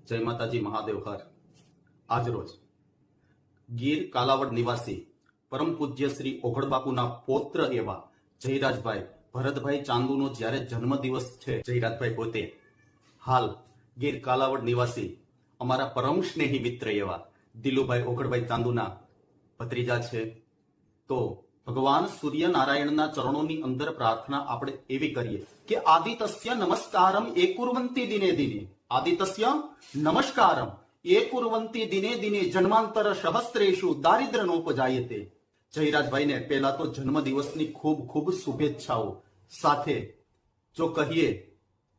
જય માતાજી મહાદેવ હર. આજરોજ ગીર કાલાવડ નિવાસી પરમ પૂજ્ય શ્રી ઓઘડબાપુના પૌત્ર એવા જયરાજભાઈ ભરતભાઈ ચાંદુનો જ્યારે જન્મદિવસ છે. જયરાજભાઈ પોતે હાલ ગીર કાલાવડ નિવાસી અમારા પરમ સ્નેહી મિત્ર એવા દિલુભાઈ ઓઘડભાઈ ચાંદુના ભત્રીજા છે. તો ભગવાન સૂર્યનારાયણના ચરણોની અંદર પ્રાર્થના આપણે એવી કરીએ કે આદિતસ્ય નમસ્કારમ એ કુર્વંતી દિને દિને, આદિતસ્ય નમસ્કારમ એ કુર્વંતી દિને દિને જન્માંતર સહસ્ત્રેષુ દારિદ્ર્યનોપજાયતે. જયરાજભાઈને પહેલા તો જન્મદિવસની ખૂબ ખૂબ શુભેચ્છાઓ સાથે જો કહીએ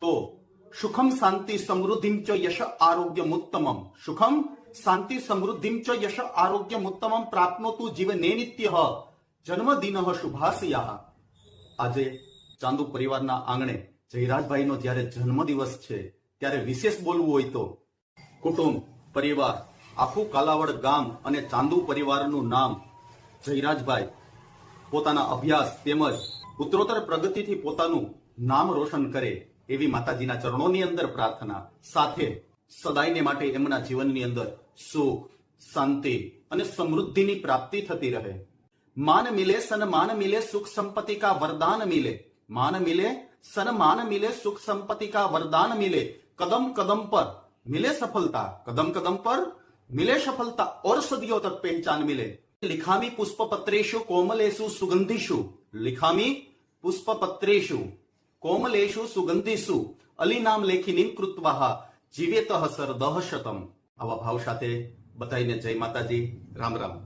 તો સુખમ શાંતિ સમૃદ્ધિમ ચ યશ આરોગ્યમુત્તમમ, સુખમ શાંતિ સમૃદ્ધિમ ચ યશ આરોગ્યમુત્તમમ પ્રાપ્નોતુ જીવને નિત્યઃ જન્મદિનઃ શુભાશયાઃ. આજે ચાંદુ પરિવારના આંગણે જયરાજભાઈનો જ્યારે જન્મદિવસ છે ત્યારે વિશેષ બોલવું હોય તો કુટુંબ પરિવાર આખું કાલાવડ ગામ અને ચાંદુ પરિવારનું નામ જયરાજભાઈ પોતાના અભ્યાસ તેમજ ઉત્તરોત્તર પ્રગતિથી પોતાનું નામ રોશન કરે એવી માતાજીના ચરણોની અંદર પ્રાર્થના સાથે સદાયને માટે એમના જીવનની અંદર સુખ શાંતિ અને સમૃદ્ધિની પ્રાપ્તિ થતી રહે. માન મિલે સન્માન મિલે સુખ સંપત્તિ કા વરદાન મિલે, मान मिले सन्मान मिले सुख संपत्ति का वरदान मिले, कदम कदम पर मिले सफलता, कदम कदम पर मिले सफलता और सदियों तक पहचान मिले. लिखामी पुष्प पत्रेषु कोमलेषु सुगंधिषु, लिखामी पुष्प पत्रेषु कोमलेषु सुगंधिषु अली नाम लेखिनीम कृत्वा जीवेतः सरदः शतम. આવા ભાવ સાથે બધાઈને જય માતાજી, રામ રામ.